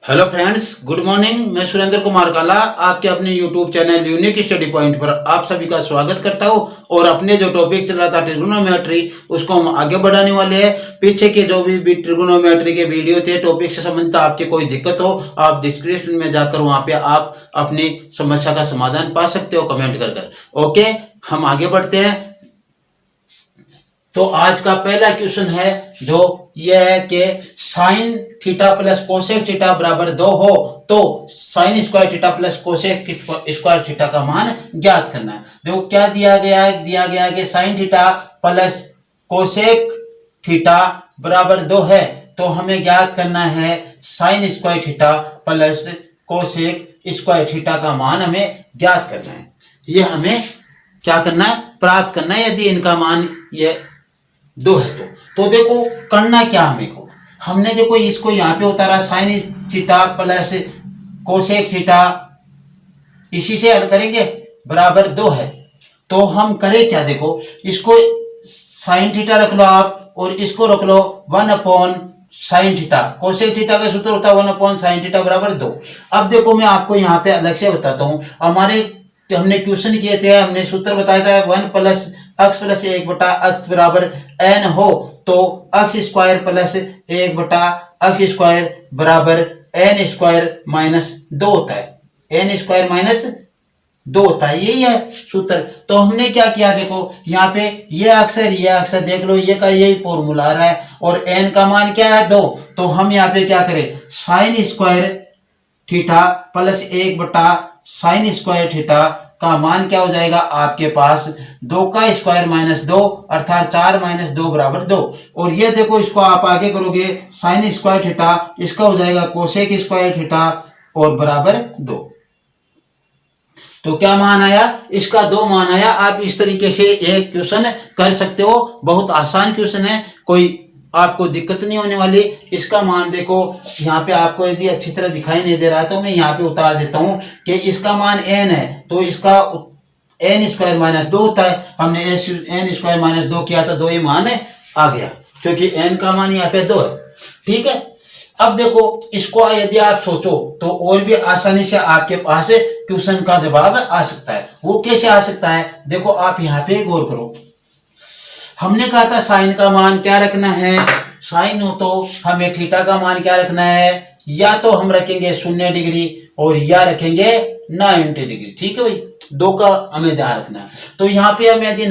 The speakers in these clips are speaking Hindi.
Hello friends, good morning. मैं सुरेंद्र कुमार काला आपके अपने YouTube channel unique study point पर आप सभी का स्वागत करता हूं। और अपने जो टॉपिक चल रहा था ट्रिग्नोमेट्री, उसको हम आगे बढ़ाने वाले हैं। पीछे के जो भी ट्रिग्नोमेट्री के वीडियो थे टॉपिक से संबंधित, आपके कोई दिक्कत हो आप डिस्क्रिप्शन में जाकर वहां पे आप अपनी समस्या का समाधान पा सकते हो कमेंट कर। ओके, हम आगे बढ़ते हैं। तो आज का पहला क्वेश्चन है जो यह है कि sign theta plus cosec theta बराबर 2 हो तो sign square theta plus cosec square theta का मान ज्ञात करना है। देखो क्या दिया गया है, दिया गया है कि sign theta plus cosec theta बराबर 2 है तो हमें ज्ञात करना है sign square theta plus cosec square theta का मान हमें ज्ञात करना है। ये हमें क्या करना है, प्राप्त करना है। यदि इनका मान ये 2 है तो देखो करना क्या हमने देखो इसको यहाँ पे उतारा sign theta plus cosec theta, इसी से हल करेंगे बराबर 2 है। तो हम करें क्या, देखो इसको साइन थीटा रख लो आप और इसको रख लो 1 upon sine theta. Cosec theta का सूत्र होता है 1 अपॉन साइन थीटा बराबर 2। अब देखो मैं आपको यहाँ पे अलग से बताता हूँ। हमने क्वेश्चन किए थे, हमने सूत्र बताया था 1 प्लस x प्लस 1 बटा x बराबर n हो तो x स्क्वायर प्लस 1 बटा x स्क्वायर बराबर n स्क्वायर माइनस 2 होता है। n स्क्वायर माइनस 2 होता है, यही है सूत्र। तो हमने क्या किया, देखो यहाँ पे ये अक्सर देख लो, ये का यही फॉर्मूला आ रहा है और n का मान क्या है 2। तो हम यहाँ पे क्या करें, साइन स्क्वायर थीटा प्लस 1 बटा साइन स्क्वायर थीटा का मान क्या हो जाएगा आपके पास 2 का स्क्वायर माइनस 2 अर्थात 4 माइनस 2 बराबर 2। और ये देखो इसको आप आगे करोगे साइन स्क्वायर थीटा, इसका हो जाएगा कोसेक स्क्वायर थीटा और बराबर 2। तो क्या मान आया, इसका 2 मान आया। आप इस तरीके से एक क्वेश्चन कर सकते हो, बहुत आसान क्वेश्चन है, कोई आपको दिक्कत नहीं होने वाली। इसका मान देखो यहाँ पे आपको यदि अच्छी तरह दिखाई नहीं दे रहा है तो मैं यहाँ पे उतार देता हूँ कि इसका मान n है तो इसका n स्क्वायर माइनस 2 होता है। हमने n स्क्वायर माइनस 2 किया था, 2 ही मान आ गया क्योंकि n का मान यहाँ पे 2 है। ठीक है, अब देखो इसको यदि आप सोचो तो और भी आसानी से आपके पास क्वेश्चन का जवाब आ सकता है। वो कैसे आ सकता है, देखो आप यहाँ पे गौर करो। हमने कहा था साइन का मान क्या रखना है, साइन हो तो हमें थीटा का मान क्या रखना है, या तो हम रखेंगे 0 डिग्री और या रखेंगे 90 डिग्री। ठीक है भाई, 2 का हमें ध्यान रखना है। तो यहाँ पे हम यदि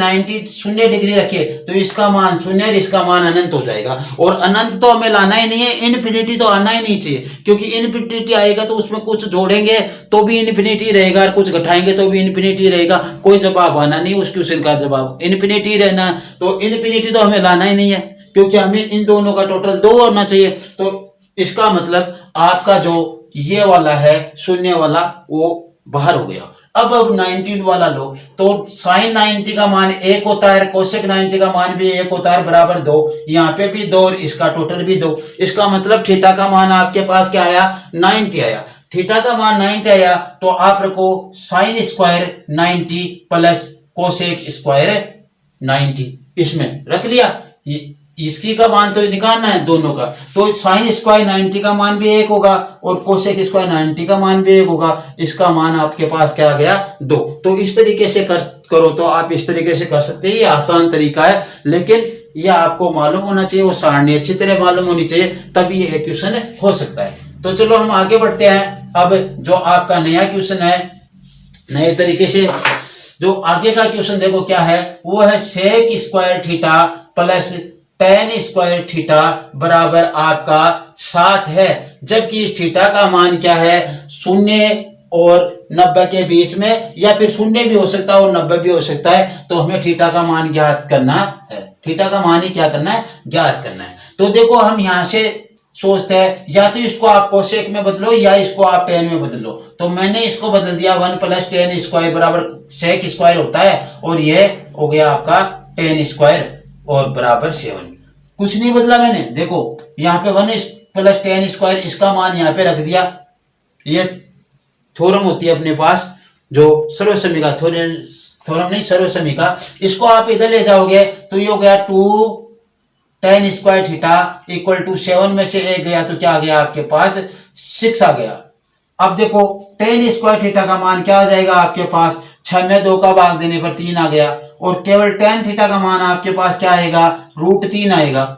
0 डिग्री रखे तो इसका मान 0 और इसका मान अनंत हो जाएगा। और अनंत तो हमें लाना ही नहीं है, इन्फिनिटी तो आना ही नहीं चाहिए, क्योंकि इन्फिनिटी आएगा तो उसमें कुछ जोड़ेंगे तो भी इन्फिनिटी रहेगा और कुछ घटाएंगे तो भी इन्फिनिटी रहेगा। कोई जवाब आना नहीं, उस क्वेश्चन का जवाब इन्फिनिटी रहना। तो इन्फिनिटी तो हमें लाना ही नहीं है, क्योंकि हमें इन दोनों का टोटल 2 होना चाहिए। तो इसका मतलब आपका जो ये वाला है 0 वाला वो बाहर हो गया। अब 90 वाला लो तो साइन 90 का मान 1 होता है, कोसेक 90 का मान भी 1 होता है बराबर 2। यहाँ पे भी 2 और इसका टोटल भी 2। इसका मतलब थीटा का मान आपके पास क्या आया, 90 आया। थीटा का मान 90 आया तो आप रखो sine square 90 plus cosec square 90, इसमें रख लिया। इसकी का मान तो निकालना है दोनों का। तो साइन स्क्वायर 90 का मान भी 1 होगा और कोसेक स्क्वायर 90 का मान भी 1 होगा। इसका मान आपके पास क्या आ गया, 2। तो इस तरीके से करो तो आप इस तरीके से कर सकते हैं। ये आसान तरीका है, लेकिन ये आपको मालूम होना चाहिए, वो सारणी अच्छी तरह मालूम होनी चाहिए, तभी ये क्वेश्चन हो सकता है। तो चलो हम आगे बढ़ते हैं। अब जो आपका नया क्वेश्चन है, नए तरीके से जो आगे का क्वेश्चन देखो क्या है, वो है sec square theta plus tan square theta बराबर आपका 7 है, जबकि थीटा का मान क्या है 0 और 90 के बीच में, या फिर 0 भी हो सकता है और 90 भी हो सकता है। तो हमें थीटा का मान ज्ञात करना है, थीटा का मान ही क्या करना है, ज्ञात करना है। तो देखो हम यहां से सोचते हैं या तो इसको आप कोसेक में बदलो या इसको आप टेन में बदलो। तो मैंने इसको बदल दिया, 1 प्लस टेन स्क्वायर बराबर सेक स्क्वायर होता है और ये हो गया आपका 10 स्क्वायर और बराबर 7। कुछ नहीं बदला मैंने, देखो यहाँ पे 1 प्लस 10 स्क्वायर, इसका मान यहाँ पे रख दिया। ये थ्योरम होती है अपने पास जो सर्वसमीका, थ्योरम नहीं सर्वसमीका, इसको आप इधर ले जाओगे तो ये हो गया 2 tan square theta equal to 7 में से 1 गया तो क्या आ गया आपके पास 6 आ गया। अब देखो टेन स्क्वायर थीटा का मान क्या आ जाएगा आपके पास, 6 में 2 का भाग देने पर 3 आ गया, और केवल टेन थीटा का मान आपके पास क्या आएगा, √3 आएगा।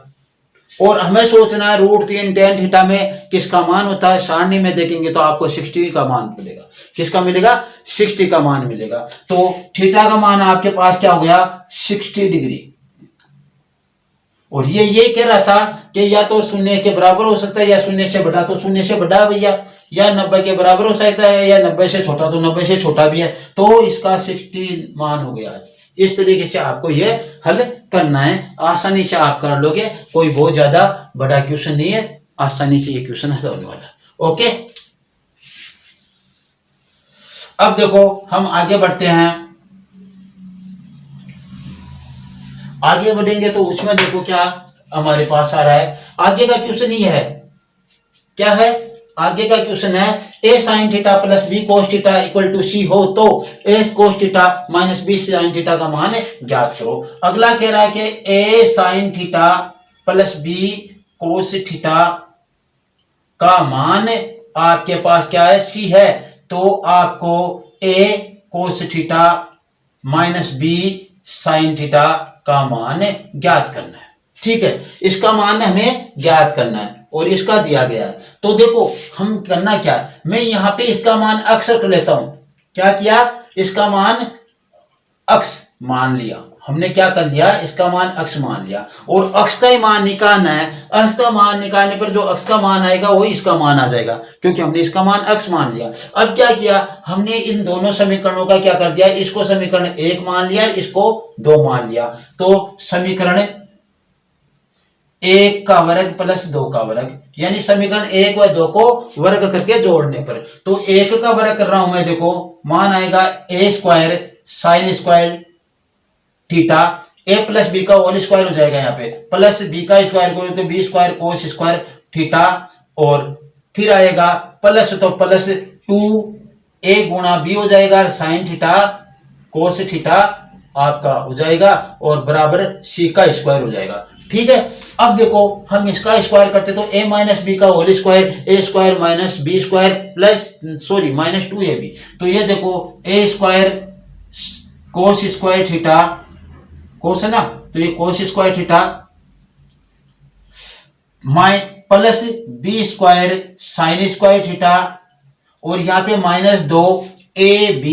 और हमें सोचना है √3 टेन थीटा में किसका मान होता है, सारणी में देखेंगे तो आपको 60 का मान मिलेगा। किसका मिलेगा, 60 का मान मिलेगा। तो थीटा का मान आपके पास क्या हो गया, 60 डिग्री। और ये कह रहा था कि या तो शून्य के बराबर हो सकता है या शून्य से बड़ा, तो शून्य से बड़ा भैया, या 90 के बराबर हो सकता है या 90 से छोटा, तो 90 से छोटा भी है, तो इसका 60 मान हो गया। इस तरीके से आपको ये हल करना है, आसानी से आप कर लोगे, कोई बहुत ज्यादा बड़ा क्वेश्चन नहीं है, आसानी से ये क्वेश्चन हल होने वाला है। ओके, अब देखो हम आगे बढ़ते हैं। आगे बढ़ेंगे तो उसमें देखो क्या हमारे पास आ रहा है, आगे का क्वेश्चन ये है, क्या है, आगे का क्वेश्चन है a sin theta plus b cos theta equal to c हो तो a cos theta minus b sin theta का मान ज्ञात करो। अगला कह रहा है कि a sin theta plus b cos theta का मान आपके पास क्या है, c है, तो आपको a cos theta minus b sin theta का मान ज्ञात करना है। ठीक है, इसका मान हमें ज्ञात करना है और इसका दिया गया है। तो देखो हम करना क्या है, मैं यहां पे इसका मान अक्स कर लेता हूं। क्या किया, इसका मान अक्स मान लिया, हमने क्या कर लिया, इसका मान अक्स मान लिया, और अक्स का ही मान निकालना है। अक्स का मान निकालने पर जो अक्स का मान आएगा वही इसका मान आ जाएगा, क्योंकि हमने इसका मान अक्स मान लिया। अब क्या किया, हमने इन दोनों समीकरणों का क्या कर दिया, इसको समीकरण 1 मान लिया, इसको 2 मान लिया। तो समीकरण 1 का वर्ग प्लस 2 का वर्ग, यानी समीकरण 1 व 2 को वर्ग करके जोड़ने पर, तो 1 का वर्ग कर रहा हूं मैं, देखो मान आएगा a square sine square theta, a plus B का होल स्क्वायर हो जाएगा, यहाँ पे प्लस b का स्क्वायर करो तो b square cos square theta, और फिर आएगा प्लस, तो प्लस 2a गुणा b हो जाएगा, साइन थीटा कोस थीटा आपका हो जाएगा, और बराबर c का स्क्वायर हो जाएगा। ठीक है, अब देखो हम इसका स्क्वायर करते तो a माइनस बी का whole square, a square minus B square plus sorry minus 2ab, तो ये देखो a square cos square theta, cos है ना, तो ये cos square theta plus B square sine square theta, और यहाँ पे minus 2ab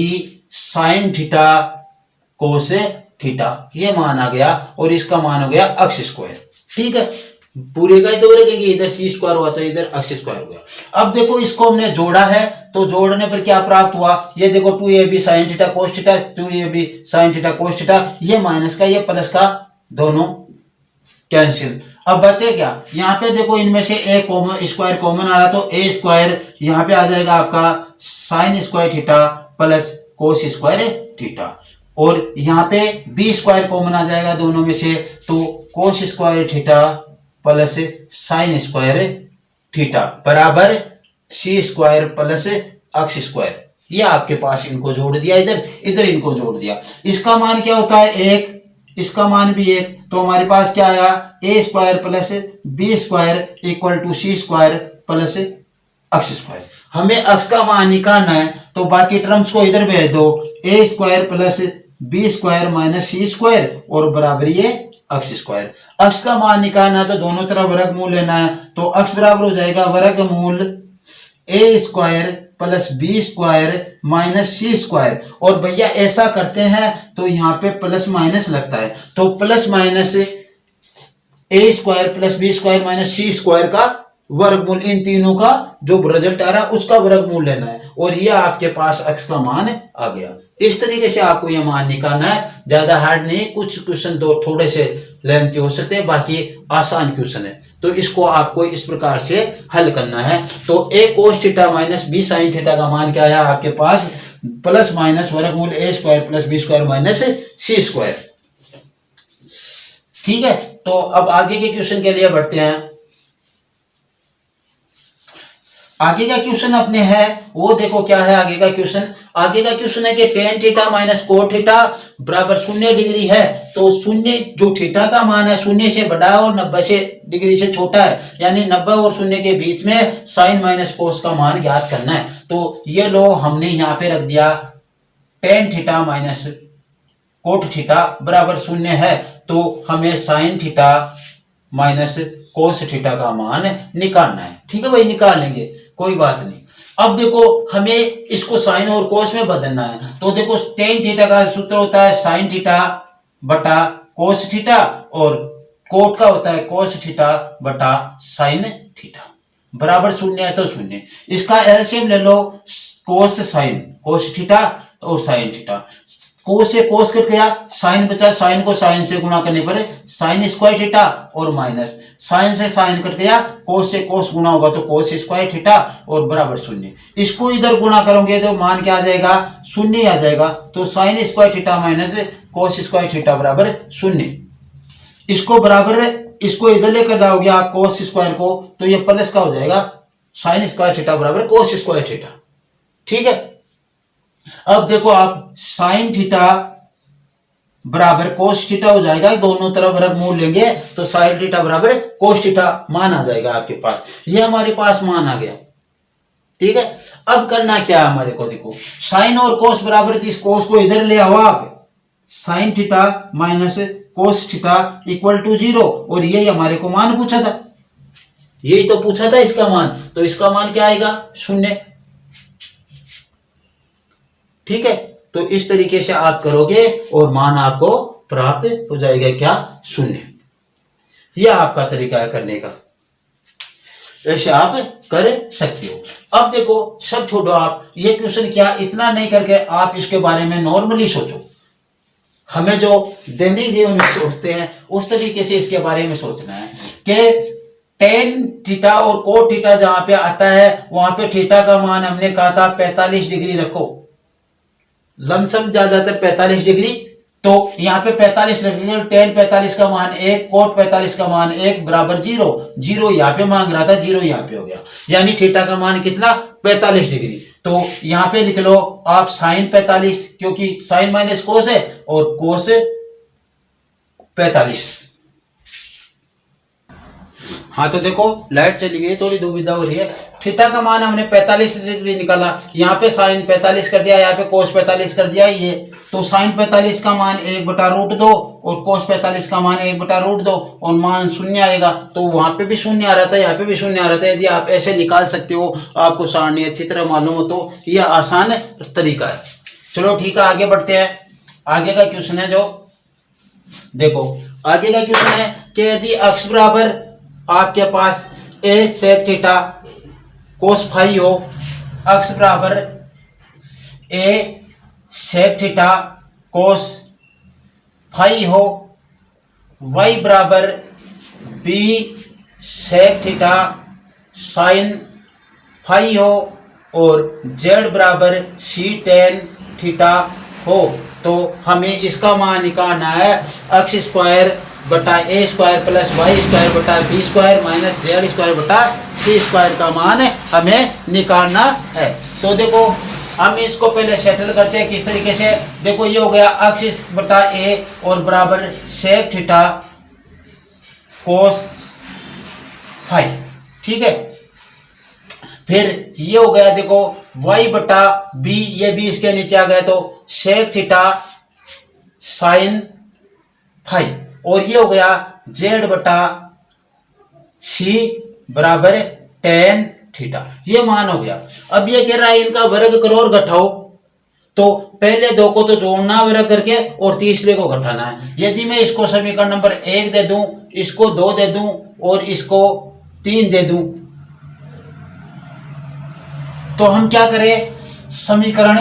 sine theta cos theta, ये मान आ गया, और इसका मान हो गया अक्स स्क्वायर। ठीक है, पूरे का ही तो रखेंगे, इधर सी स्क्वायर हुआ तो इधर अक्स स्क्वायर हुआ। अब देखो इसको हमने जोड़ा है, तो जोड़ने पर क्या प्राप्त हुआ, ये देखो 2ab sine theta cos theta, 2ab sine theta cos theta, ये माइनस का ये प्लस का दोनों कैंसिल। अब बचे क्या, यहाँ पे देखो इनमें से a कॉमन स्क्वायर कॉमन आ रहा, तो a स्क्वायर यहाँ पे आ जाएगा आपका sign square theta plus cos square theta, और यहाँ पे b स्क्वायर कॉमन आ जाएगा दोनों में से, तो कोस square theta plus sine square theta बराबर c square plus x square. ये आपके पास इनको जोड़ दिया, इधर इधर इनको जोड़ दिया। इसका मान क्या होता है, 1, इसका मान भी 1, तो हमारे पास क्या आया, a square plus b square equal to c square plus x square. हमें अक्स का मान निकालना है, तो बाकी टर्म्स को इधर भेज दो, a square plus b square minus c square और बराबर ये अक्स स्क्वायर। अक्स का मान निकालना है तो दोनों तरफ वर्गमूल लेना है, तो अक्स बराबर हो जाएगा वर्गमूल a square plus B square minus C square, और भैया ऐसा करते हैं तो यहाँ पे प्लस माइनस लगता है, तो plus minus a square plus B square minus C square का वर्गमूल, इन तीनों का जो रिजल्ट आ रहा है उसका वर्गमूल लेना है, और ये आपके पास x का मान आ गया। इस तरीके से आपको ये मान निकालना है, ज्यादा हार्ड नहीं, कुछ क्वेश्चन तो थोड़े से लेंथी हो सकते हैं, बाकी आसान क्वेश्चन है, तो इसको आपको इस प्रकार से हल करना है। तो a cos theta minus b sin theta का मान क्या आया आपके पास, प्लस माइनस वर्गमूल a square plus b square minus c square. ठीक है, तो अब आगे के क्वेश्चन के लिए बढ़ते हैं। आगे का क्वेश्चन अपने है वो देखो क्या है आगे का क्वेश्चन। आगे का क्वेश्चन है कि tan theta minus cot theta बराबर 0 डिग्री है। तो शून्य जो थीटा का मान है 0 से बड़ा है और 90 डिग्री से छोटा है, यानी 90 और 0 के बीच में साइन माइनस कोस का मान ज्ञात करना है। तो ये लो हमने यहाँ पे रख दिया tan theta minus cot theta बराबर 0 है, तो हमें sign theta minus cos theta का मान निकालना है। ठीक है भाई, निकाल लेंगे, कोई बात नहीं। अब देखो हमें इसको साइन और कोस में बदलना है। तो देखो tan थीटा का सूत्र होता है साइन थीटा बटा कोस थीटा और कोट का होता है कोस थीटा बटा साइन थीटा बराबर 0 है तो 0। इसका एलसीएम ले लो, कोस साइन कोस थीटा और साइन थीटा। कोस से कोस कट गया, साइन बचा, साइन को साइन से गुणा करने पर साइन स्क्वायर थीटा और माइनस साइन से साइन कट गया, कोस से कोस गुणा होगा तो कोस स्क्वायर थीटा और बराबर 0। इसको इधर गुणा करोगे तो मान क्या आ जाएगा 0 आ जाएगा। तो साइन स्क्वायर थीटा माइनस कोस स्क्वायर थीटा बराबर 0। इसको बराबर इसको इधर लेकर जाओगे आप कोस स्क्वायर को तो ये प्लस का हो जाएगा साइन स्क्वायर थीटा बराबर कोस स्क्वायर थीटा। ठीक है, अब देखो आप साइन थीटा बराबर कोस थीटा हो जाएगा, दोनों तरफ वर्गमूल लेंगे तो साइन थीटा बराबर कोस थीटा मान आ जाएगा आपके पास। ये हमारे पास मान आ गया। ठीक है, अब करना क्या है हमारे को, देखो साइन और कोस बराबर, इस कोस को इधर ले आओ आप, sine theta minus cos theta equal to 0, और यही हमारे को मान पूछा था, यही तो पूछा था इसका मान, तो इसका मान क्या आएगा 0। ठीक है, तो इस तरीके से आप करोगे और मान आपको प्राप्त हो जाएगा क्या 0। यह आपका तरीका है करने का, ऐसे आप कर सकते हो। अब देखो सब छोड़ो, आप ये क्वेश्चन क्या इतना नहीं करके आप इसके बारे में नॉर्मली सोचो। हमें जो दैनिक जीवन में सोचते हैं उस तरीके से इसके बारे में सोचना है कि tan थीटा और कोट थीटा जहां पे आता है वहां पे थीटा का मान हमने कहा था 45 डिग्री रखो, लमसम ज्यादातर 45 डिग्री, तो यहाँ पे 45 रखेंगे। tan 45 का मान 1, कोट 45 का मान 1 बराबर 0। 0 यहाँ पे मांग रहा था, 0 यहाँ पे हो गया, यानी थीटा का मान कितना 45 डिग्री। तो यहाँ पे लिख लो आप साइन 45, क्योंकि साइन माइनस कोस है और कोस 45। हाँ तो देखो लाइट चली गई, थोड़ी दुविधा हो रही है। थीटा का मान हमने 45 डिग्री निकाला, यहाँ पे साइन 45 कर दिया, यहाँ पे कोस 45 कर दिया ये, तो साइन 45 का मान 1/√2 और कोस 45 का मान 1/√2 और मान 0 आएगा। तो वहां पे भी 0 आ रहा था, यहाँ पे भी 0 आ रहा था। यदि आप ऐसे निकाल सकते हो, आपको सारणी अच्छी तरह मालूम हो, तो यह आसान तरीका है। चलो ठीक है, आगे बढ़ते हैं। आगे का क्वेश्चन है जो देखो, आगे का क्वेश्चन है कि यदि अक्ष बराबर आपके पास a sec theta cos phi हो, अक्ष बराबर a sec theta cos phi हो, y बराबर b sec theta sine phi हो और z बराबर c tan थीटा हो, तो हमें इसका मान निकालना है अक्ष स्क्वायर बटा A square plus Y square बटा B square minus Z square बटा सी स्क्वायर का मान हमें निकालना है। तो देखो हम इसको पहले सेटल करते हैं किस तरीके से। देखो ये हो गया अक्ष बटा ए और बराबर सेक थीटा कोस फाई, ठीक है। फिर ये हो गया देखो y बटा बी, ये भी इसके नीचे आ गया, तो सेक थीटा साइन फाई, और ये हो गया z बटा सी बराबर टेन थीटा, ये मान हो गया। अब ये कह रहा है इनका वर्ग करो और घटाओ, तो पहले दो को तो जोड़ना वर्ग करके और तीसरे को घटाना है। यदि मैं इसको समीकरण नंबर 1 दे दूं, इसको 2 दे दूं और इसको 3 दे दूं, तो हम क्या करें, समीकरण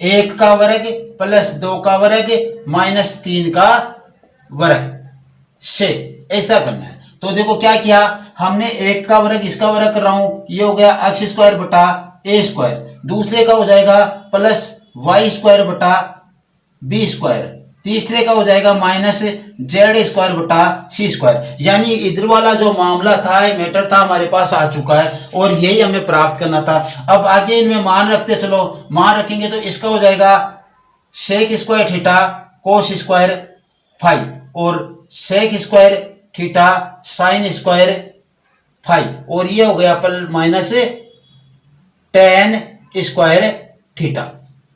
1 का वर्ग प्लस 2 का वर्ग माइनस 3 का वर्ग से ऐसा करना है। तो देखो क्या किया हमने, 1 का वर्ग इसका वर्ग कर रहा हूं, ये हो गया एक्स स्क्वायर बटा ए स्क्वायर, दूसरे का हो जाएगा प्लस वाई स्क्वायर बटा बी स्क्वायर, तीसरे का हो जाएगा माइनस जेड स्क्वायर बटा सी स्क्वायर। यानी इधर वाला जो मामला था, मेथड था, हमारे पास आ चुका है और यही हमें प्राप्त करना था। अब आगे इनमें मान रखते चलो, मान रखेंगे तो इसका हो जाएगा sec square theta cos square phi और sec square theta sine square phi और ये हो गया पल माइनस टेन स्क्वायर थीटा।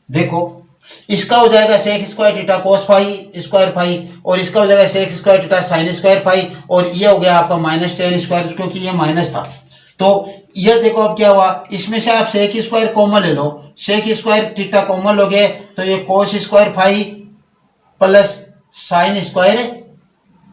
देखो इसका हो जाएगा sec square theta cos phi square phi और इसका हो जाएगा sec square theta sine square phi और ये हो गया आपका माइनस टेन स्क्वायर, क्योंकि ये माइनस था। तो ये देखो अब क्या हुआ, इसमें से आप सेक स्क्वायर कॉमन ले लो, सेक स्क्वायर थीटा कॉमन लोगे तो ये cos square phi plus sine square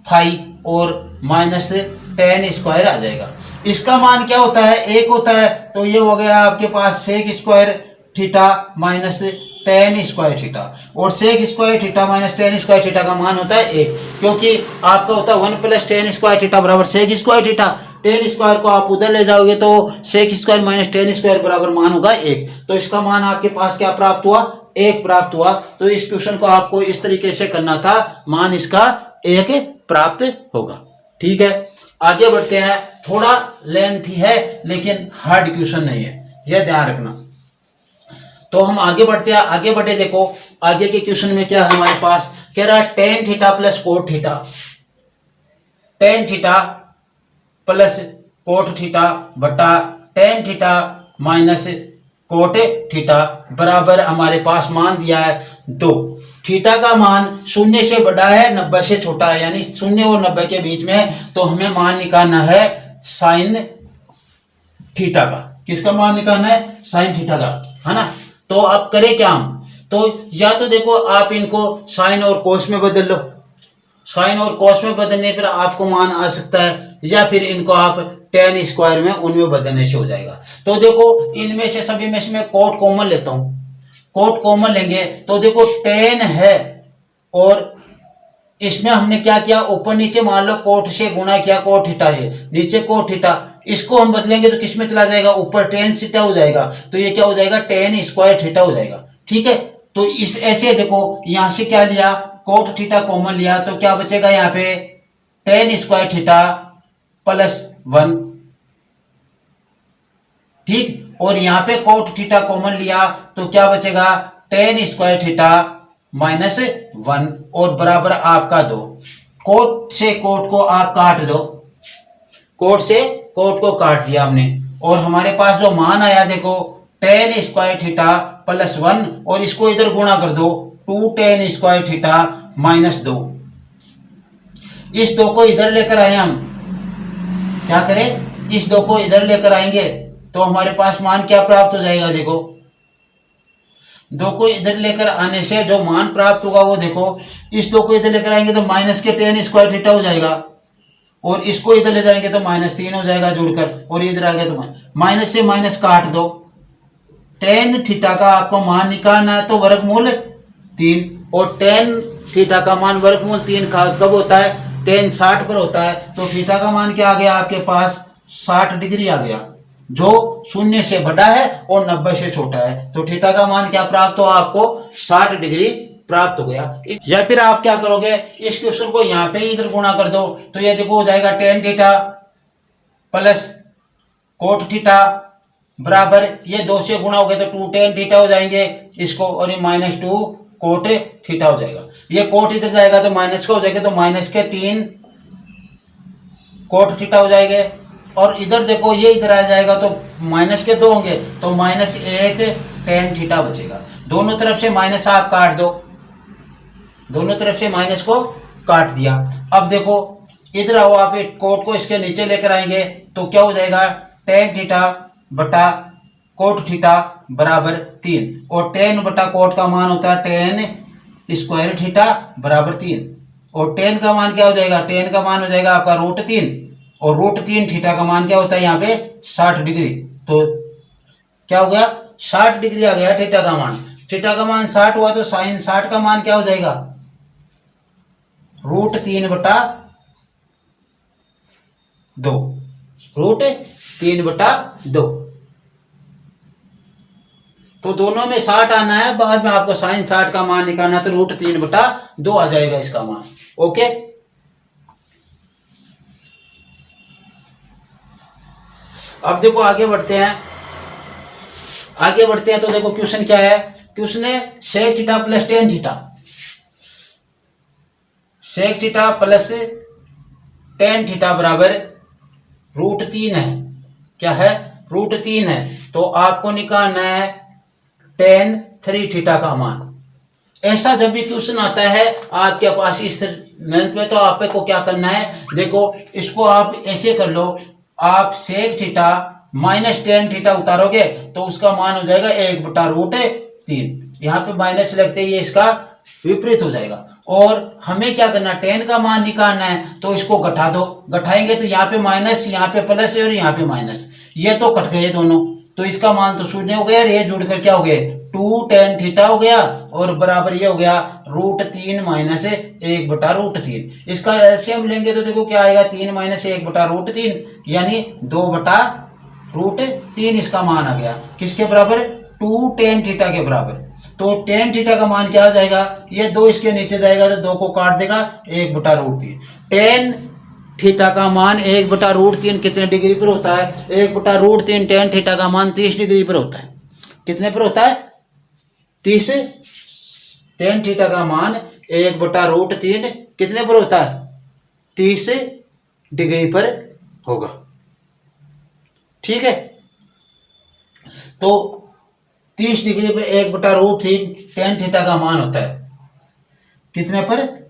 phi और माइनस टेन स्क्वायर आ जाएगा। इसका मान क्या होता है, एक होता है, तो ये हो गया आपके पास sec square theta minus tan square theta और sec square theta minus tan square theta का मान होता है एक, क्योंकि आपका होता है one plus tan square theta बराबर sec square theta. Tan square को आप उधर ले जाओगे तो sec square minus tan square बराबर मान होगा एक। तो इसका मान आपके पास क्या प्राप्त हुआ, एक प्राप्त हुआ। तो इस क्वेश्चन को आपको इस तरीके से करना था, मान इसका एक प्राप्त होगा। ठीक है, आगे बढ़ते हैं। थोड़ा लेंथी है लेकिन हार्ड क्वेश्चन नहीं है, यह ध्यान रखना। तो हम आगे बढ़ते हैं, आगे बढ़े। देखो आगे के क्वेश्चन में क्या है हमारे पास, कह रहा है tan theta plus cot theta, tan theta plus cot theta बटा tan theta minus cot theta बराबर हमारे पास मान दिया है 2। थीटा का मान शून्य से बड़ा है 90 से छोटा है, यानी शून्य और 90 के बीच में है। तो हमें मान निकालना है साइन थीटा का। किसका मान निकालना है, साइन थीटा का, है ना। तो अब करें क्या हम, तो या तो देखो आप इनको साइन और कोस में बदल लो, साइन और कोस में बदलने पर आपको मान आ सकता है, या फिर इनको आप टेन स्क्वायर में उनमें बदलने से हो जाएगा। तो देखो इनमें से सभी में से मैं कोट कॉमन लेता हूं, कोट कॉमन लेंगे तो देखो टेन है और इसमें हमने क्या किया, ऊपर नीचे मान लो कोट से गुणा किया, कोट थीटा है, नीचे कोट थीटा, इसको हम बदलेंगे तो किस में चला जाएगा, ऊपर टेन थीटा हो जाएगा। तो ये क्या हो जाएगा, टेन स्क्वायर थीटा हो जाएगा। ठीक है, तो इस ऐसे देखो यहां से क्या लिया, कोट थीटा कॉमन लिया, तो क्या बचेगा यहाँ पे टेन स्क्वायर थीटा प्लस 1। ठीक, और यहां पे कोट थीटा कॉमन लिया तो क्या बचेगा टेन स्क्वायर थीटा माइनस 1 और बराबर आपका 2। कोट से कोट को आप काट दो, कोट से कोट को काट दिया हमने और हमारे पास जो मान आया देखो टेन स्क्वायर थीटा प्लस 1 और इसको इधर गुणा कर दो 2 टेन स्क्वायर थीटा माइनस 2। इस 2 को इधर लेकर आए हम, क्या करें, इस 2 को इधर लेकर आएंगे तो हमारे पास मान क्या प्राप्त हो जाएगा। देखो 2 को इधर लेकर आने से जो मान प्राप्त होगा वो देखो, इस 2 को इधर लेकर आएंगे तो माइनस के टेन स्क्वायर थीटा हो जाएगा और इसको इधर ले जाएंगे तो माइनस 3 हो जाएगा जुड़कर, और इधर आ गया तो माइनस से माइनस काट दो। टेन थीटा का आपको मान निकालना है तो वर्गमूल 3 और टेन थीटा का मान वर्गमूल 3 कब होता है, टेन 60 पर होता है। तो थीटा का मान क्या आ गया आपके पास 60 डिग्री आ गया, जो शून्य से बड़ा है और 90 से छोटा है। तो थीटा का मान क्या प्राप्त हो आपको 60 डिग्री प्राप्त हो गया। या फिर आप क्या करोगे, इस क्वेश्चन को यहाँ पे इधर गुणा कर दो तो ये देखो हो जाएगा ten theta plus cot theta बराबर, ये 2 से गुणा हो गया तो 2 टेन थीटा हो जाएंगे इसको, और ये माइनस 2 कोट थीटा हो जाएगा। ये कोट इधर जाएगा तो माइनस का हो जाएगा, तो माइनस के 3 कोट थीटा हो जाएंगे और इधर देखो ये इधर आ जाएगा तो माइनस के 2 होंगे तो माइनस 1 टेन थीटा बचेगा। दोनों तरफ से माइनस आप काट दो, दोनों तरफ से माइनस को काट दिया। अब देखो इधर आओ, आप एक कोट को इसके नीचे लेकर आएंगे तो क्या हो जाएगा टेन थीटा बटा कोट थीटा बराबर 3 और टेन बटा कोट का मान होता है टेन स्क्वायर थीटा बराबर 3 और टेन का मान क्या हो जाएगा, टेन का मान हो जाएगा आपका √3 और √3 थीटा का मान क्या होता है यहाँ पे 60 डिग्री। तो क्या हो गया 60 डिग्री आ गया थीटा का मान। थीटा का मान 60 हुआ तो साइन 60 का मान क्या हो जाएगा √3 बटा 2, √3 बटा 2। तो दोनों में 60 आना है, बाद में आपको साइन 60 का मान निकालना है, तो √3/2 आ जाएगा इसका मान। ओके, अब देखो आगे बढ़ते हैं। तो देखो क्वेश्चन क्या है। क्वेश्चन है sec theta plus tan theta, sec theta plus tan theta बराबर √3 है। क्या है? √3 है। तो आपको निकालना है tan 3 थीटा का मान। ऐसा जब भी क्वेश्चन आता है आपके पास इस लेंथ में, तो आपको क्या करना है, देखो इसको आप ऐसे कर लो, आप sec theta minus tan theta उतारोगे तो उसका मान हो जाएगा 1/√3। यहाँ पे माइनस लगते ही इसका विपरीत हो जाएगा। और हमें क्या करना, tan का मान निकालना है, तो इसको घटा दो। घटाएंगे तो यहाँ पे माइनस, यहाँ पे प्लस है और यहाँ पे माइनस, ये तो कट गए दोनों, तो इसका मान तो शून्य हो गया। ये जुड़कर क्या हो गए, 2 tan थीटा हो गया और बराबर ये हो गया √3 माइनस 1/√3। इसका एलसीएम लेंगे तो देखो क्या आएगा, 3 माइनस 1/√3 यानी 2/√3 इसका मान आ गया। किसके बराबर? 2 tan थीटा के बराबर। तो tan थीटा का मान क्या हो जाएगा, ये 2 इसके नीचे जाएगा तो 2 को काट देगा, 1/√3। tan थीटा का मान 1/√3 कितने डिग्री पर होता है? 1/√3 tan थीटा का मान 30 डिग्री पर होता है। कितने पर होता है? 30। tan थीटा का मान 1/√3 कितने पर होता है? 30 डिग्री पर होगा। ठीक है, तो 30 डिग्री पर 1/√3 tan थीटा का मान होता है कितने पर?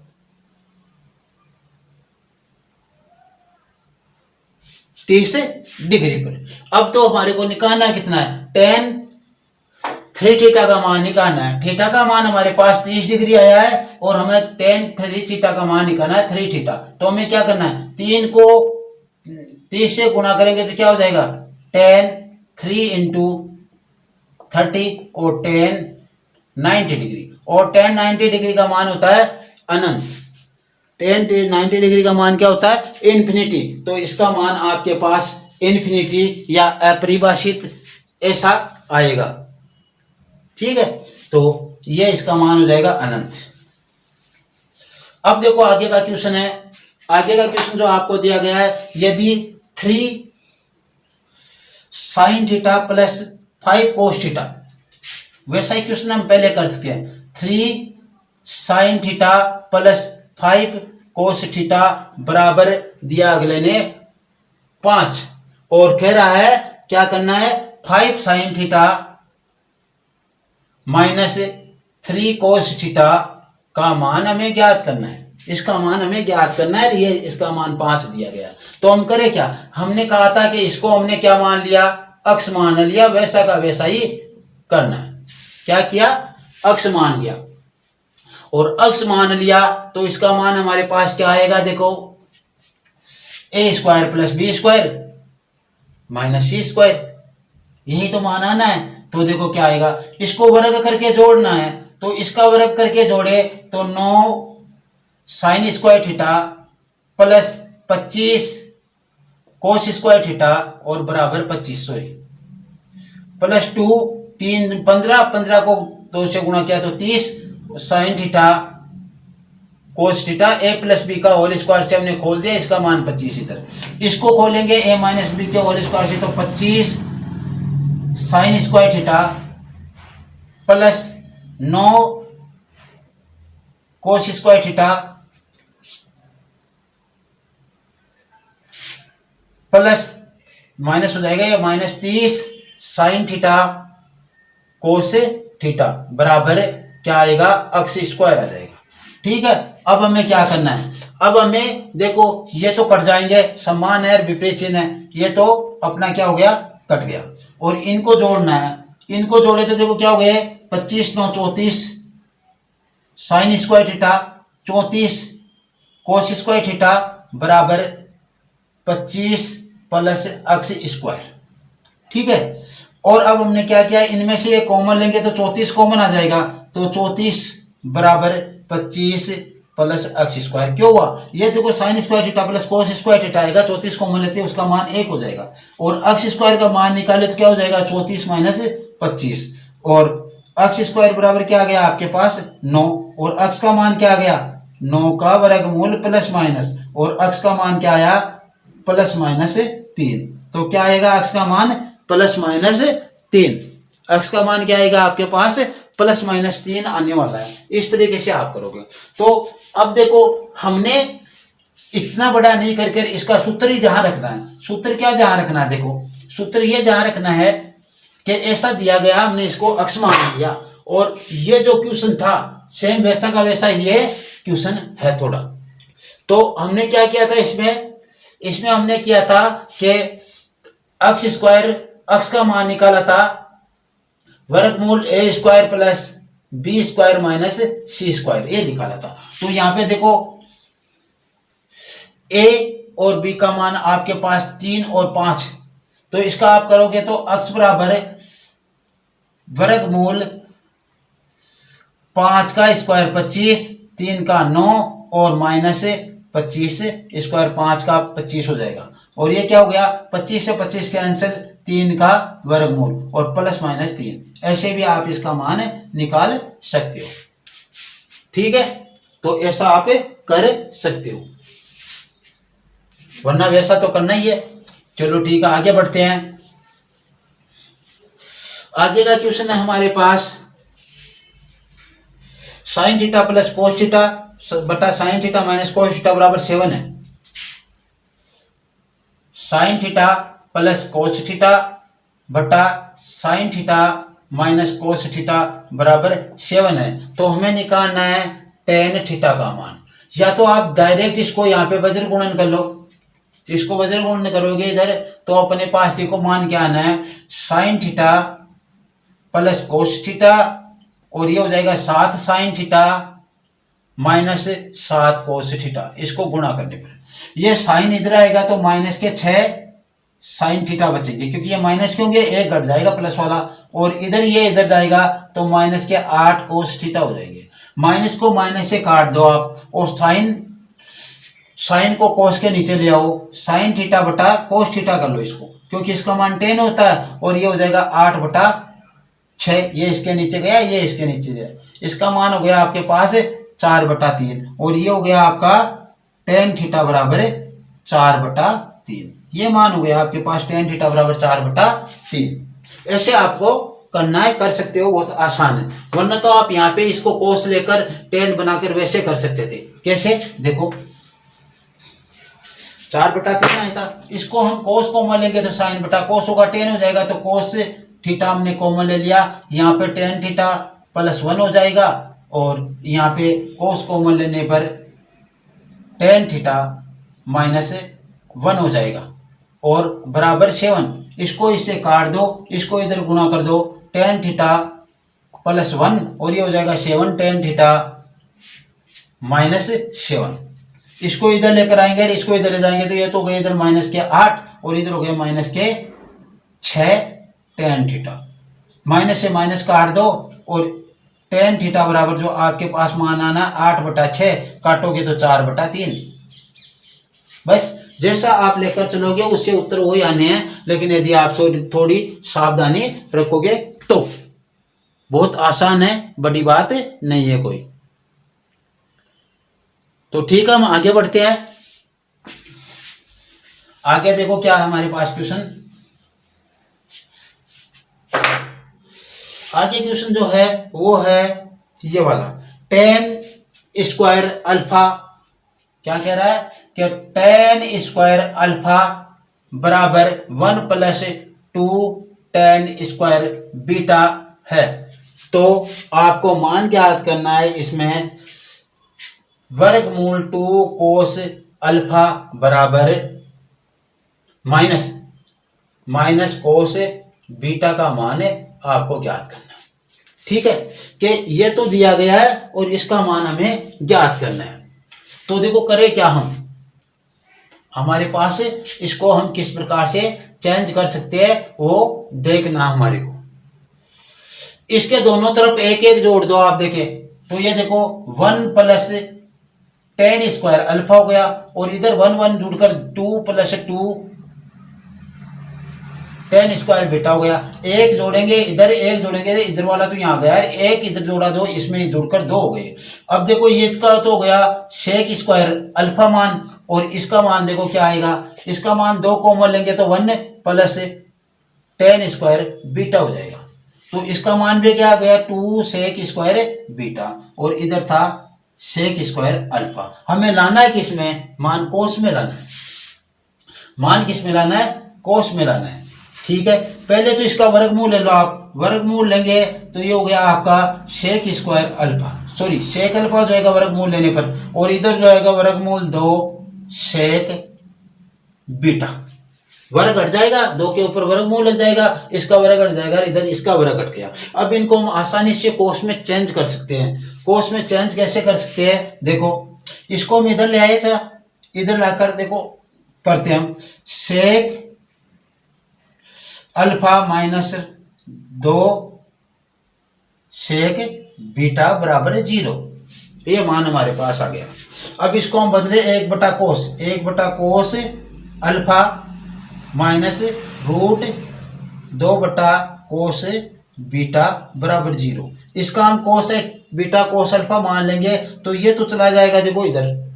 30 डिग्री पर। अब तो हमारे को निकालना कितना है, tan 3 थीटा का मान निकालना है। थीटा का मान हमारे पास 30 डिग्री आया है और हमें tan 3 थीटा का मान निकालना है 3 थीटा। तो हमें क्या करना है, 3 को 30 से गुणा करेंगे तो क्या हो जाएगा, tan 3 × 30 और tan 90 डिग्री। और tan 90 डिग्री का मान होता है अनंत। tan 90 डिग्री का मान क्या होता है, इन्फिनिटी। तो इसका मान आपके पास इन्फिनिटी या अपरिभाषित ऐसा आएगा। ठीक है, तो ये इसका मान हो जाएगा अनंत। अब देखो आगे का क्वेश्चन है। आगे का क्वेश्चन जो आपको दिया गया है, यदि 3 sin theta plus 5 cos theta, वैसा ही क्वेश्चन हम पहले कर चुके हैं। 3 sin theta plus 5 cos theta बराबर दिया अगले ने 5, और कह रहा है क्या करना है, 5 sin theta minus 3 cos theta का मान हमें ज्ञात करना है। इसका मान हमें ज्ञात करना है। ये इसका मान 5 दिया गया। तो हम करें क्या, हमने कहा था कि इसको हमने क्या मान लिया, अक्ष मान लिया, वैसा का वैसा ही करना है। क्या किया, अक्ष मान लिया। और अक्ष मान लिया तो इसका मान हमारे पास क्या आएगा, देखो a² + b² - c², यही तो मान आना है। तो देखो क्या आएगा, इसको वर्ग करके जोड़ना है, तो इसका वर्ग करके जोड़े तो 9 sin² theta plus 25 cos² theta और बराबर 25 प्लस 2 3 15 को 2 से गुणा किया तो 30 sin theta cos theta a + b का होल स्क्वायर से हमने खोल दिया, इसका मान 25। इधर इसको खोलेंगे a - b के होल स्क्वायर से, तो 25 sin² theta plus 9 cos² theta plus minus हो जाएगा, ये -30 sin थीटा cos थीटा बराबर क्या आएगा, अक्ष स्क्वायर आ जाएगा। ठीक है, अब हमें क्या करना है, अब हमें देखो ये तो कट जाएंगे, समान है विपरीत चिन्ह है, ये तो अपना क्या हो गया, कट गया। और इनको जोड़ना है, इनको जोड़े तो देखो क्या हो गए, 25 9 34 sin² थीटा 34 cos² थीटा बराबर 25 प्लस अक्ष स्क्वायर। ठीक है, और अब हमने क्या किया, इनमें से ये कॉमन लेंगे तो 34 कॉमन आ जाएगा, तो 34 बराबर 25 प्लस अक्ष स्क्वायर। क्यों हुआ, ये देखो sin² theta plus cos² theta आएगा, 34 कॉमन लेते हैं उसका मान 1 हो जाएगा। और अक्ष स्क्वायर का मान निकाले तो क्या हो जाएगा, 34 - 25, और x स्क्वायर बराबर क्या आ गया आपके पास 9, और x का मान क्या आ गया 9 का वर्गमूल प्लस माइनस, और x का मान क्या आया प्लस माइनस 3। तो क्या आएगा x का मान प्लस माइनस 3, x का मान क्या आएगा आपके पास प्लस माइनस 3 आने वाला है। इस तरीके से आप करोगे। तो अब देखो हमने इतना बड़ा नहीं करके इसका सूत्र ही ध्यान रखना है। सूत्र क्या ध्यान रखना है, देखो सूत्र ये ध्यान रखना है कि ऐसा दिया गया, हमने इसको x मान लिया, और ये जो क्वेश्चन था सेम वैसा का वैसा ये क्वेश्चन है थोड़ा। तो हमने क्या किया था इसमें हमने किया था कि x स्क्वायर, x का मान निकाला था वर्गमूल a square plus b square minus c square, ये निकाला था। तो यहाँ पे देखो a और b का मान आपके पास 3 और 5, तो इसका आप करोगे तो x बराबर वर्गमूल 5 का स्क्वायर 25, 3 का 9 और माइनस 25 स्क्वायर 5 का 25 हो जाएगा। और ये क्या हो गया 25 से 25 कैंसिल, 3 का वर्गमूल और प्लस माइनस 3। ऐसे भी आप इसका मान निकाल सकते हो। ठीक है, तो ऐसा आप कर सकते हो, वरना वैसा तो करना ही है। चलो ठीक है, आगे बढ़ते हैं। आगे का क्वेश्चन है हमारे पास sine theta plus cos theta बटा sine theta minus cos theta बराबर 7 है। Sine theta plus cos theta बटा sine theta minus cos theta बराबर 7 है। तो हमें निकालना है टेन थीटा का मान। या तो आप डायरेक्ट इसको यहाँ पे वज्र गुणन कर लो, इसको वज्र गुणन करोगे इधर, तो अपने पास देखो मान क्या आना है sine theta plus cos theta, और ये हो जाएगा 7 sign theta minus 7 cos theta. इसको गुणा करने पर ये साइन इधर आएगा तो माइनस के 6 साइन थीटा बचेंगे, क्योंकि ये माइनस क्यों गया, एक घट जाएगा प्लस वाला, और इधर ये इधर जाएगा तो माइनस के 8 कोस थीटा हो जाएंगे। माइनस को माइनस से काट दो आप, और साइन को कोस के नीचे ले आओ, साइन थीटा बटा कोस थीटा कर लो इसको, क्योंकि इसका मान 10 होता है, और ये हो जाएगा 8 बटा 6। ये इसके नीचे गया, ये इसके नीचे गया, इसका मान हो गया आपके पास 4 बटा 3, और ये हो गया आपका टेन थीटा बराबर 4 बटा 3। ये मान हो गया आपके पास टेन थीटा बराबर 4 बटा 3। ऐसे आपको करना है, कर सकते हो, बहुत आसान है। वरना तो आप यहाँ पे इसको कोस लेकर टेन बनाकर वैसे कर सकते थे। कैसे, देखो 4 बटा 3 आया था, इसको हम कोस कॉमन लेंगे तो साइन बटा कोस होगा, 10 हो जाएगा, तो कोस थीटा हमने कॉमन ले लिया, यहाँ पे टेन थीटा प्लस 1 हो जाएगा, और यहाँ पे कोस कॉमन लेने पर टेन थीटा माइनस 1 हो जाएगा, और बराबर 7। इसको इससे काट दो, इसको इधर गुणा कर दो, टेन थीटा प्लस 1, और ये हो जाएगा 7 टेन थीटा माइनस 7। इसको इधर लेकर आएंगे, इसको इधर ले जाएंगे, तो ये तो हो गए इधर माइनस के 8, और इधर हो गए माइनस के 6 टेन थीटा। माइनस से माइनस काट दो, और टेन थीटा बराबर जो आपके पास मान आना 8 बटा 6, काटोगे तो 4 बटा 3। बस जैसा आप लेकर चलोगे उससे उत्तर वही आने हैं, लेकिन यदि आप थोड़ी सावधानी रखोगे तो बहुत आसान है, बड़ी बात नहीं है कोई। तो ठीक है, हम आगे बढ़ते हैं। आगे देखो क्या है हमारे पास क्वेश्चन। आगे क्वेश्चन जो है वो है ये वाला, टेन स्क्वायर अल्फा। क्या कह रहा है कि टेन स्क्वायर अल्फा बराबर 1 प्लस 2 टेन स्क्वायर बीटा है। तो आपको मान ज्ञात करना है इसमें वर्गमूल 2 कोस अल्फा बराबर माइनस कोस बीटा का मान आपको ज्ञात करना है। ठीक है, कि ये तो दिया गया है और इसका मान हमें ज्ञात करना है। तो देखो करें क्या, हमारे पास इसको हम किस प्रकार से चेंज कर सकते हैं वो देखना हमारे को। इसके दोनों तरफ एक एक जोड़ दो आप देखें, तो ये देखो 1 प्लस टेन स्क्वायर अल्फा हो गया, और इधर 1 1 जुड़कर 2 प्लस 2 टेन स्क्वायर बीटा हो गया। एक जोड़ेंगे इधर, एक जोड़ेंगे इधर वाला तो यहाँ गया, एक इधर जोड़ा दो, इसमें जुड़कर दो हो गए। अब देखो ये इसका तो हो गया सेक स्क्वायर अल्फा मान, और इसका मान देखो क्या आएगा, इसका मान 2 कॉमन लेंगे तो 1 प्लस टेन स्क्वायर बीटा हो जाएगा। तो इसका मान भी क्या आ गया 2 सेक स्क्वायर बीटा, और इधर था सेक स्क्वायर अल्फा। हमें लाना है किसमें, मान कोस में लाना है, मान किस में लाना है, कोस में लाना है। ठीक है, पहले तो इसका वर्गमूल ले लो आप, वर्गमूल लेंगे तो ये हो गया आपका sec square alpha, sorry sec alpha हो जाएगा वर्गमूल लेने पर, और इधर जो आएगा वर्गमूल 2 सेक बीटा, वर्ग हट जाएगा, 2 के ऊपर वर्गमूल लग जाएगा, इसका वर्ग हट जाएगा, इधर इसका वर्ग हट गया। अब इनको हम आसानी से कोस में चेंज कर सकते हैं। कोस में चेंज कैसे कर सकते हैं, देखो इसको हम इधर ले आए, जरा इधर लाकर देखो करते हैं हम, सेक अल्फा माइनस 2 सेक बीटा बराबर 0, ये मान हमारे पास आ गया। अब इसको हम बदले 1 बटा कोस अल्फा माइनस रूट 2 बटा कोस बीटा बराबर 0। इसका हम कोस बीटा कोस अल्फा मान लेंगे तो ये तो चला जाएगा, देखो इधर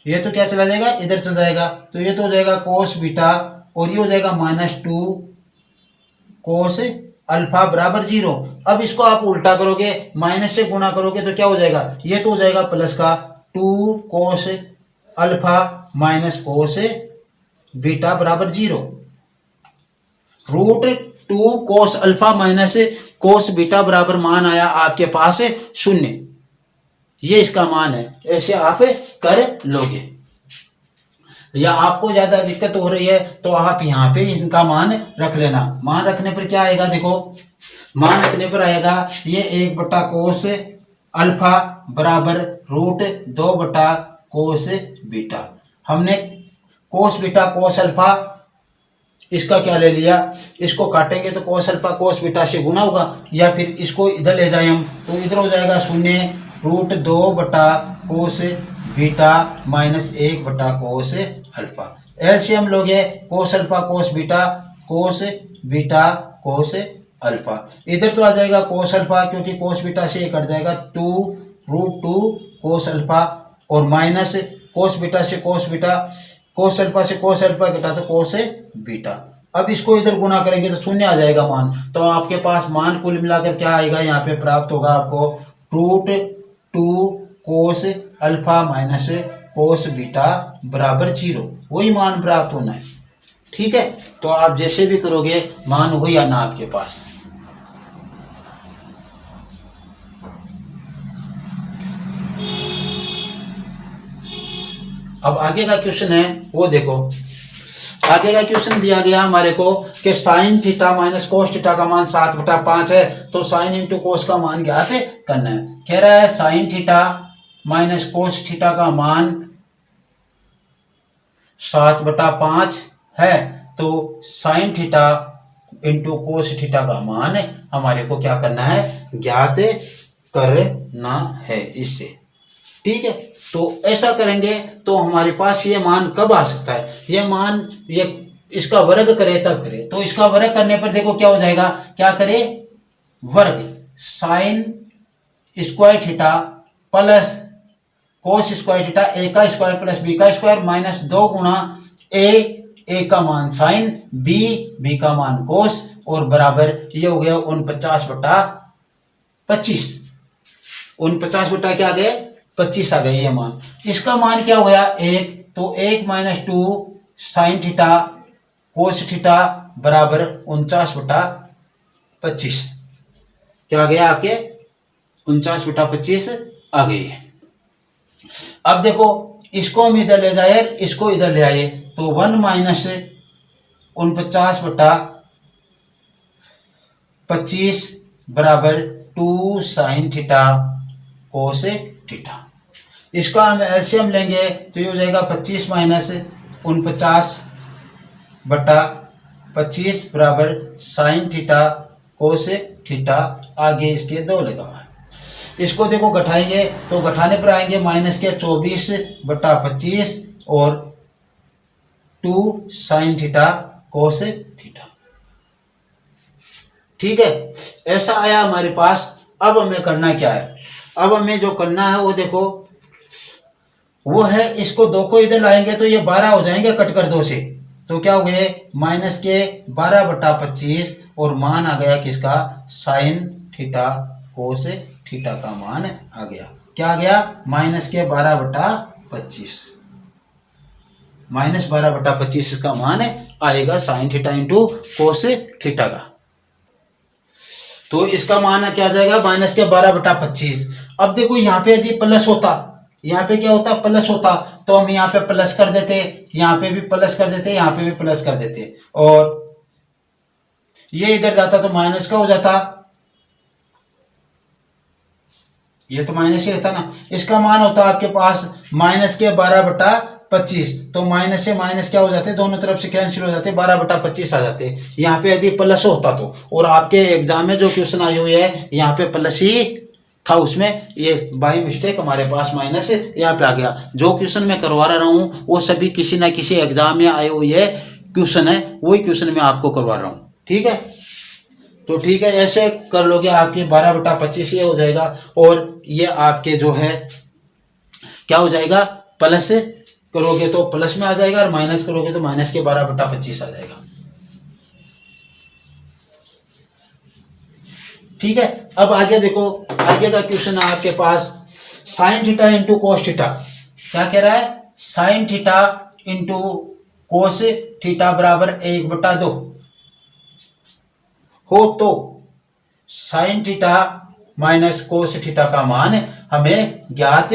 ये तो क्या चला जाएगा, इधर चला जाएगा, तो ये तो हो जाएगा कोस बीटा, और ये हो जाएगा -2 कोस अल्फा बराबर 0। अब इसको आप उल्टा करोगे, माइनस से गुणा करोगे तो क्या हो जाएगा, ये तो हो जाएगा प्लस का 2 cos alpha minus cos beta बराबर 0, root 2 cos alpha minus cos beta बराबर मान आया आपके पास 0, ये इसका मान है। ऐसे आप कर लोगे, या आपको ज्यादा दिक्कत हो रही है तो आप यहाँ पे इनका मान रख लेना। मान रखने पर क्या आएगा, देखो मान रखने पर आएगा ये 1 बटा कोस अल्फा बराबर रूट 2 बटा कोस बीटा। हमने कोस बीटा कोस अल्फा इसका क्या ले लिया, इसको काटेंगे तो कोस अल्फा कोस बीटा से गुना होगा, या फिर इसको इधर ले जाए हम तो इधर हो जाएगा 0 रूट 2 बटा कोस बीटा माइनस 1 बटा कोस अल्फा। एलसीएम लोगे cos alpha cos beta cos alpha, इधर तो आ जाएगा कोस अल्फा, क्योंकि कोस बीटा से कट जाएगा 2 रूट 2 कोस अल्फा, और माइनस कोस बीटा से कोस बीटा, कोस अल्फा से कोस अल्फा घटा तो कोस बीटा। अब इसको इधर गुना करेंगे तो 0 आ जाएगा मान, तो आपके पास मान कुल मिलाकर क्या आएगा, यहाँ पे प्राप्त होगा आपको root 2 cos alpha minus cos beta बराबर 0, वही मान प्राप्त होना है। ठीक है, तो आप जैसे भी करोगे मान वही आना आपके पास। अब आगे का क्वेश्चन है वो देखो, आगे का क्वेश्चन दिया गया हमारे को कि sign theta minus cos theta का मान 7/5 है, तो साइन इंटू कोस का मान ज्ञात करना है। कह रहा है sine theta minus cos theta का मान 7/5 है, तो sine theta into cos theta का मान हमारे को क्या करना है, ज्ञात करना है इससे। ठीक है, तो ऐसा करेंगे तो हमारे पास ये मान कब आ सकता है, ये मान ये इसका वर्ग करे तब करे, तो इसका वर्ग करने पर देखो क्या हो जाएगा, क्या करे वर्ग sine square theta plus cos square theta, A का स्क्वायर प्लस बी का स्क्वायर माइनस 2 गुणा ए का मान साइन, बी का मान कोस, और बराबर ये हो गया 49/25, 49 बटा क्या आ गए 25 आ गए ये मान। इसका मान क्या हो गया 1, तो 1 - 2 साइन थीटा कोस थीटा बराबर 49/25, क्या आ गया आपके 49/25 आ गई। अब देखो इसको हम इधर ले जाए, इसको इधर ले आए, तो 1 - 49/25 बराबर 2 साइन थीटा कोस थीटा। इसका हम एलसीएम लेंगे तो ये हो जाएगा 25 - 49/25 बराबर साइन थीटा कोस थीटा, आगे इसके 2 लगा हुआ है। इसको देखो घटाएंगे तो घटाने पर आएंगे माइनस के 24/25 और 2 साइन थीटा कोस थीटा। ठीक है, ऐसा आया हमारे पास। अब हमें करना क्या है, अब हमें जो करना है वो देखो, वो है इसको दो को इधर लाएंगे तो ये 12 हो जाएंगे कट कर दो से, तो क्या हो गए माइनस के 12/25 और मान आ गया किसका, साइन थीटा कोस थीटा का मान आ गया। क्या आ गया, माइनस के 12/25, माइनस 12/25 का मान आएगा sign theta into cos theta का। तो इसका मान क्या आ जाएगा, माइनस के 12/25। अब देखो यहाँ पे यदि प्लस होता, यहाँ पे क्या होता, प्लस होता, तो हम यहाँ पे प्लस कर देते, यहाँ पे भी प्लस कर देते, यहाँ पे भी प्लस कर देते, और ये इधर जाता तो माइनस का हो जाता, ये तो माइनस ही रहता ना। इसका मान होता आपके पास माइनस के 12/25, तो माइनस से माइनस क्या हो जाते, दोनों तरफ से कैंसिल हो जाते, 12/25 आ जाते। यहाँ पे यदि प्लस होता तो, और आपके एग्जाम में जो क्वेश्चन आई हुई है यहाँ पे प्लस ही था, उसमें ये बाई मिस्टेक हमारे पास माइनस यहाँ पे आ गया। जो क्वेश्चन मैं करवा रहा हूँ वो सभी किसी ना किसी एग्जाम में आए हुए है क्वेश्चन है, वही क्वेश्चन मैं आपको करवा रहा हूँ। ठीक है, तो ठीक है, ऐसे कर लोगे आपके 12/25 ये हो जाएगा, और ये आपके जो है क्या हो जाएगा, प्लस करोगे तो प्लस में आ जाएगा, और माइनस करोगे तो माइनस के 12/25 आ जाएगा। ठीक है, अब आगे देखो, आगे का क्वेश्चन है आपके पास sine theta into cos theta. क्या कह रहा है, sine theta into cos theta बराबर 1/2 हो तो sine theta minus cos theta का मान हमें ज्ञात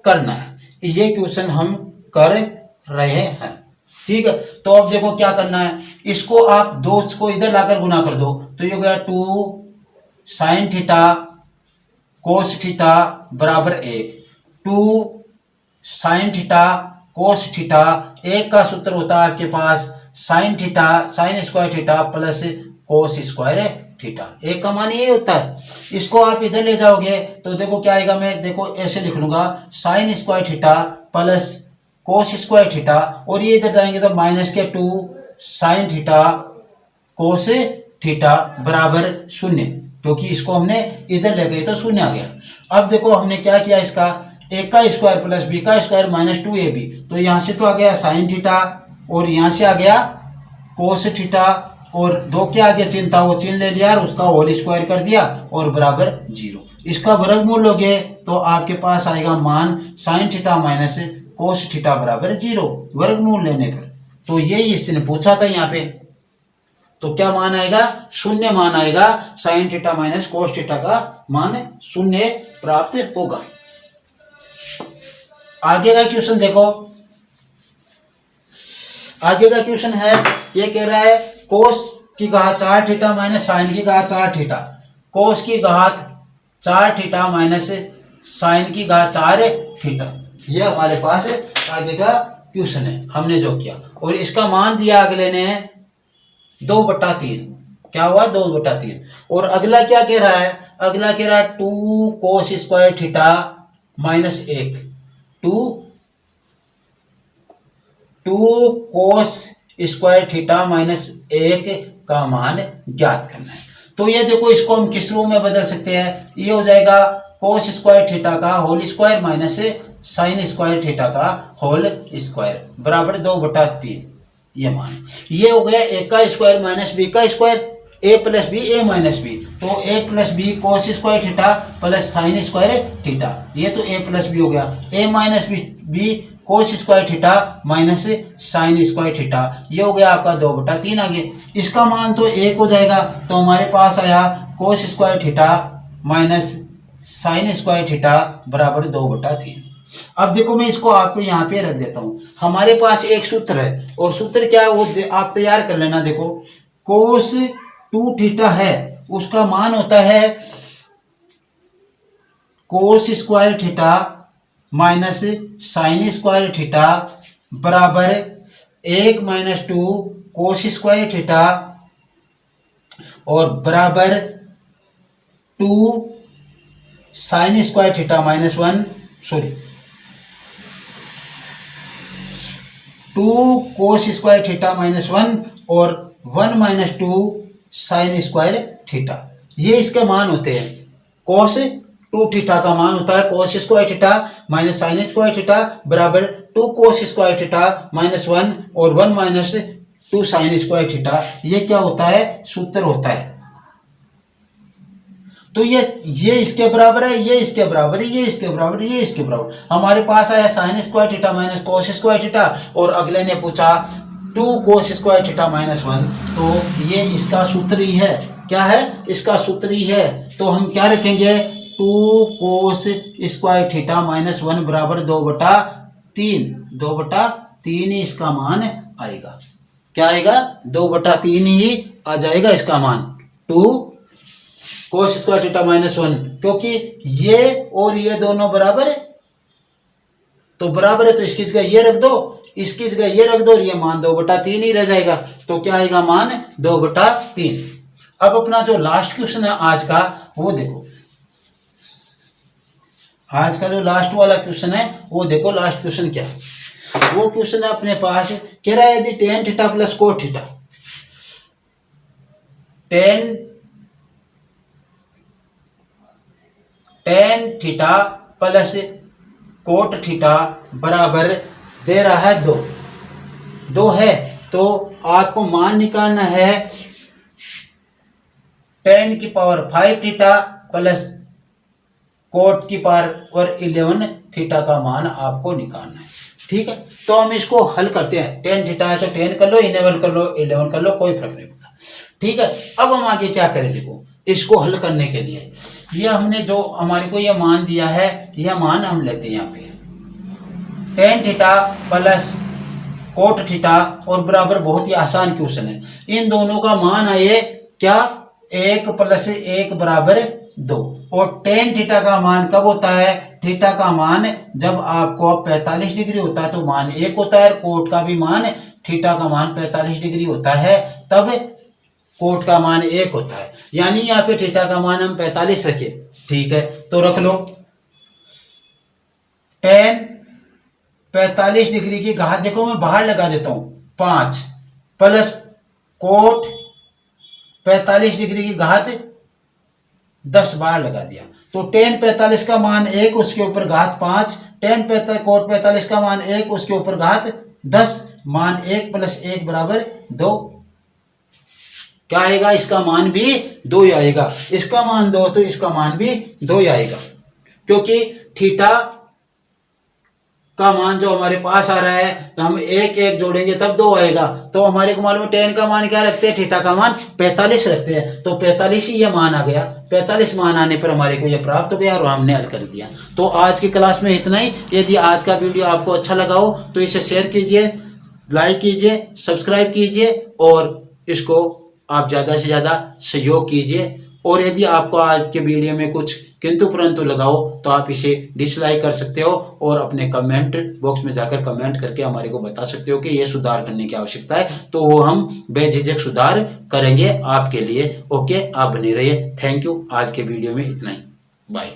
करना है। ये क्वेश्चन हम कर रहे हैं। ठीक है, तो अब देखो क्या करना है, इसको आप दो को इधर लाकर गुना कर दो, तो ये हो गया 2 साइन थीटा कोस थीटा बराबर 1, 2 साइन थीटा कोस थीटा, एक का सूत्र होता है आपके पास sine theta sine square theta plus cos square theta, एक का मान ये होता है। इसको आप इधर ले जाओगे तो देखो क्या आएगा, मैं देखो ऐसे लिख लूंगा sign square theta plus cos square theta, और ये इधर जाएंगे तो माइनस के 2 साइन थीटा कोस थीटा बराबर 0, क्योंकि इसको हमने इधर ले गए तो 0 आ गया। अब देखो हमने क्या किया, इसका a का स्क्वायर प्लस b का स्क्वायर माइनस 2ab, तो यहाँ से तो आ गया साइन थीटा, और यहाँ से आ गया कोस थीटा, और दो के आगे चिन्ह था वो चिन्ह ले लिया और उसका होल स्क्वायर कर दिया, और बराबर 0। इसका वर्गमूल लोगे तो आपके पास आएगा मान sign theta minus cos theta बराबर 0, वर्गमूल लेने पर। तो यही इसने पूछा था यहाँ पे, तो क्या मान आएगा, 0 मान आएगा, sign theta minus cos theta का मान 0 प्राप्त होगा। आगे का क्वेश्चन देखो, आगे का क्वेश्चन है, ये कह रहा है कोस की घात 4 थीटा माइनस साइन की घात 4 थीटा, कोस की घात 4 थीटा माइनस साइन की घात 4 थीटा, ये हमारे पास आगे का क्वेश्चन है हमने जो किया, और इसका मान दिया अगले ने 2/3, क्या हुआ 2/3। और अगला क्या कह रहा है, अगला कह रहा है 2 कोस स्क्वायर थीटा माइनस 1, 2 कोस स्क्वायर थीटा माइनस 1 का मान ज्ञात करना है। तो ये देखो, इसको हम किस रूप में बदल सकते हैं, ये हो जाएगा कोस स्क्वायर थीटा का whole square minus sine square theta का होल स्क्वायर बराबर 2/3, ये मान, ये हो गया a का स्क्वायर माइनस b का square, a plus B a minus B, तो a plus B cos square theta plus sine square theta, ये तो a प्लस बी हो गया, a minus B cos square theta minus sine square theta, ये हो गया आपका 2/3 आ गया। इसका मान तो 1 हो जाएगा, तो हमारे पास आया कोस square theta minus sine square theta बराबर 2/3। अब देखो, मैं इसको आपको यहाँ पे रख देता हूँ। हमारे पास एक सूत्र है, और सूत्र क्या है वो आप तैयार कर लेना। देखो, कोस 2 थीटा है, उसका मान होता है कोस square theta minus sine square theta बराबर 1 माइनस 2 कोस स्क्वायर थीटा, और बराबर 2 sign square theta minus 1, sorry 2 कोस स्क्वायर थीटा माइनस 1, और 1 माइनस 2 साइन स्क्वायर थीटा, ये इसके मान होते हैं। कोस 2 थीटा का मान होता है कोस square theta minus sine square theta बराबर 2 कोस स्क्वायर थीटा माइनस 1 और 1 माइनस 2 साइन स्क्वायर थीटा। ये क्या होता है, सूत्र होता है। तो ये इसके बराबर है, ये इसके बराबर है, ये इसके बराबर, ये इसके बराबर। हमारे पास आया साइन स्क्वायर थीटा माइनस कोस स्क्वायर थीटा और अगले ने पूछा 2 कोस स्क्वायर थीटा माइनस 1, तो ये इसका सूत्र ही है। क्या है, इसका सूत्र ही है। तो हम क्या रखेंगे, 2 कोस स्क्वायर थीटा माइनस 1 बराबर 2/3, 2/3 ही इसका मान आएगा। क्या आएगा, 2/3 ही आ जाएगा इसका मान, 2 कोस स्क्वायर थीटा माइनस 1, क्योंकि ये और ये दोनों बराबर है, तो बराबर है तो इसकी जगह ये रख दो, इसकी जगह ये रख दो और ये मान 2/3 ही रह जाएगा। तो क्या आएगा मान 2/3। अब अपना जो लास्ट क्वेश्चन है आज का वो देखो, आज का जो लास्ट वाला क्वेश्चन है वो देखो। लास्ट क्वेश्चन क्या है, वो क्वेश्चन है अपने पास, कह रहा है यदि ten theta plus cot theta, tan theta plus cot theta बराबर दे रहा है 2 है, तो आपको मान निकालना है टेन की पावर 5 थीटा प्लस कोट की पावर 11 थीटा का मान आपको निकालना है। ठीक है, तो हम इसको हल करते हैं। टेन थीटा है तो 10 कर लो, 11 कर लो, 11 कर लो, कोई फर्क नहीं पड़ता। ठीक है, अब हम आगे क्या करें, देखो इसको हल करने के लिए ये हमने जो हमारे को ये मान दिया है, यह मान हम लेते हैं यहाँ पे ten theta plus cot theta और बराबर, बहुत ही आसान क्वेश्चन है। इन दोनों का मान आए क्या, 1 + 1 बराबर 2। और टेन थीटा का मान कब होता है, थीटा का मान जब आपको 45 डिग्री होता है तो मान 1 होता है, और कोट का भी मान, थीटा का मान 45 डिग्री होता है तब कोट का मान 1 होता है। यानी यहाँ पे थीटा का मान हम 45 रखे। ठीक है, तो रख लो टेन 45 डिग्री की घात, देखो मैं बाहर लगा देता हूं 5 प्लस कोट 45 डिग्री की घात 10 बाहर लगा दिया, तो टेन 45 का मान 1 उसके ऊपर घात 5, टेन कोट 45 का मान 1 उसके ऊपर घात 10, मान 1 + 1 बराबर 2। क्या आएगा, इसका मान भी 2 ही आएगा। इसका मान 2 तो इसका मान भी 2 ही आएगा, क्योंकि थीटा का मान जो हमारे पास आ रहा है तो हम 1 1 जोड़ेंगे तब 2 आएगा। तो हमारे को मालूम है टेन का मान क्या रखते हैं, थीटा का मान 45 रखते हैं, तो 45 ही ये मान आ गया। 45 मान आने पर हमारे को ये प्राप्त हो गया और हमने हल कर दिया। तो आज की क्लास में इतना ही। यदि आज का वीडियो आपको अच्छा लगा हो तो इसे शेयर कीजिए, लाइक कीजिए, सब्सक्राइब कीजिए और इसको आप ज़्यादा से ज़्यादा सहयोग कीजिए। और यदि आपको आज के वीडियो में कुछ किंतु परंतु लगाओ तो आप इसे डिसलाइक कर सकते हो और अपने कमेंट बॉक्स में जाकर कमेंट करके हमारे को बता सकते हो कि ये सुधार करने की आवश्यकता है, तो वो हम बेझिझक सुधार करेंगे आपके लिए। ओके, आप बने रहिए। Thank you. आज के वीडियो में इतना ही। बाय।